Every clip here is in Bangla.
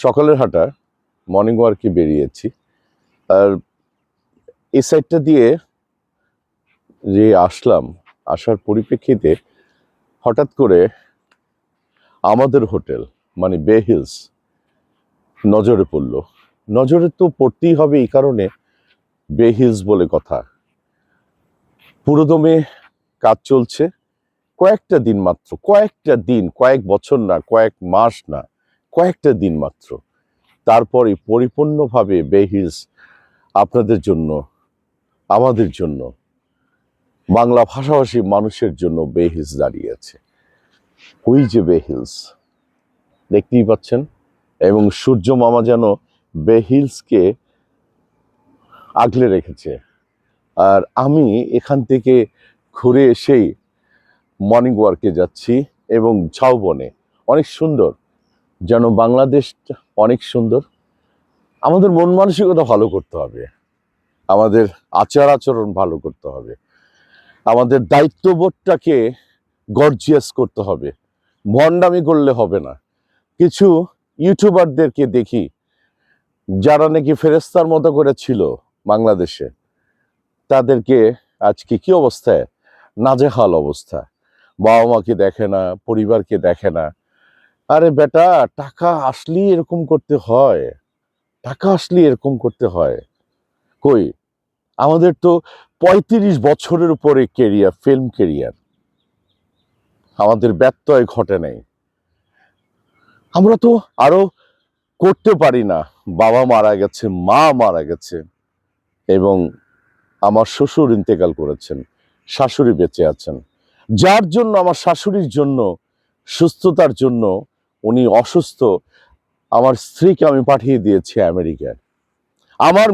সকালের হাঁটা, মর্নিং ওয়ার্কে বেরিয়েছি। আর এই সাইডটা দিয়ে যে আসলাম, আসার পরিপ্রেক্ষিতে হঠাৎ করে আমাদের হোটেল মানে বে হিলস নজরে পড়ল। নজরে তো পড়তেই হবে, এই কারণে বে হিলস বলে কথা। পুরোদমে কাজ চলছে, কয়েকটা দিন মাত্র, কয়েকটা দিন, কয়েক বছর না, কয়েক মাস না, কয়েকটা দিন মাত্র। তারপরে পরিপূর্ণভাবে বে হিলস আপনাদের জন্য, আমাদের জন্য, বাংলা ভাষাভাষী মানুষের জন্য বে হিলস দাঁড়িয়ে আছে। ওই যে বে হিলস দেখতেই পাচ্ছেন, এবং সূর্য মামা যেন বে হিলসকে আগলে রেখেছে। আর আমি এখান থেকে ঘুরে এসেই মর্নিং ওয়ার্কে যাচ্ছি এবং ঝাউবনে। অনেক সুন্দর, যেন বাংলাদেশটা অনেক সুন্দর। আমাদের মন মানসিকতা ভালো করতে হবে, আমাদের আচার আচরণ ভালো করতে হবে, আমাদের দায়িত্ববোধটাকে গর্জিয়াস করতে হবে। ভণ্ডামি করলে হবে না। কিছু ইউটিউবারদেরকে দেখি যারা নাকি ফেরেস্তার মতো করে ছিল বাংলাদেশে, তাদেরকে আজকে কি অবস্থায়, নাজেহাল অবস্থা। বাবা মাকে দেখে না, পরিবারকে দেখে না। আরে বেটা, টাকা আসলেই এরকম করতে হয়, টাকা আসলেই এরকম করতে হয়। কই, আমাদের তো ৩৫ বছরের উপরে কেরিয়ার, ফিল্ম কেরিয়ার, আমাদের ব্যত্যয় ঘটে নাই। আমরা তো আরো করতে পারি না। বাবা মারা গেছে, মা মারা গেছে, এবং আমার শ্বশুর ইন্তেকাল করেছেন, শাশুড়ি বেঁচে আছেন। যার জন্য, আমার শাশুড়ির জন্য, সুস্থতার জন্য, উনি অসুস্থ, আমার স্ত্রীকে আমি পাঠিয়ে দিয়েছি আমেরিকায়। আমার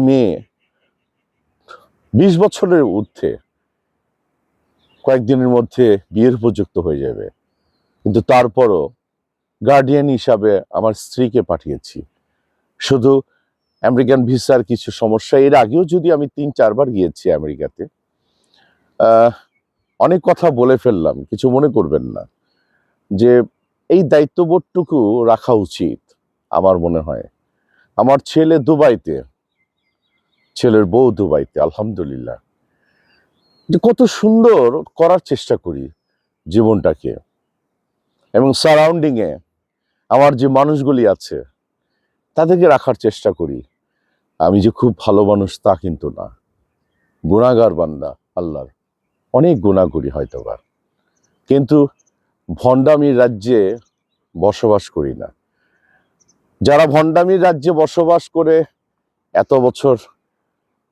মেয়ে 20 বছরের ঊর্ধ্বে, কয়েকদিনের মধ্যে বিয়ের উপযুক্ত হয়ে যাবে, কিন্তু তারপরও গার্ডিয়ান হিসাবে আমার স্ত্রীকে পাঠিয়েছি। শুধু আমেরিকান ভিসার কিছু সমস্যা, এর আগেও যদি আমি 3-4 বার গিয়েছি আমেরিকাতে। অনেক কথা বলে ফেললাম, কিছু মনে করবেন না। যে এই দায়িত্ববোধটুকু রাখা উচিত আমার মনে হয়। আমার ছেলে দুবাইতে, ছেলের বউ দুবাইতে, আলহামদুলিল্লাহ। যে কত সুন্দর করার চেষ্টা করি জীবনটাকে, এবং সারাউন্ডিংয়ে আমার যে মানুষগুলি আছে তাদেরকে রাখার চেষ্টা করি। আমি যে খুব ভালো মানুষ তা কিন্তু না, গুনাহগার বান্দা আল্লাহর, অনেক গুনাহ করি হয়তোবা, কিন্তু ভণ্ডামির রাজ্যে বসবাস করি না। যারা ভণ্ডামির রাজ্যে বসবাস করে এত বছর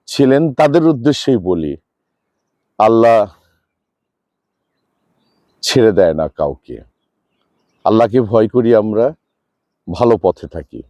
ছিলেন, তাদের উদ্দেশ্যেই বলি, আল্লাহ ছেড়ে দেয় না কাউকে। আল্লাহকে ভয় করি, আমরা ভালো পথে থাকি।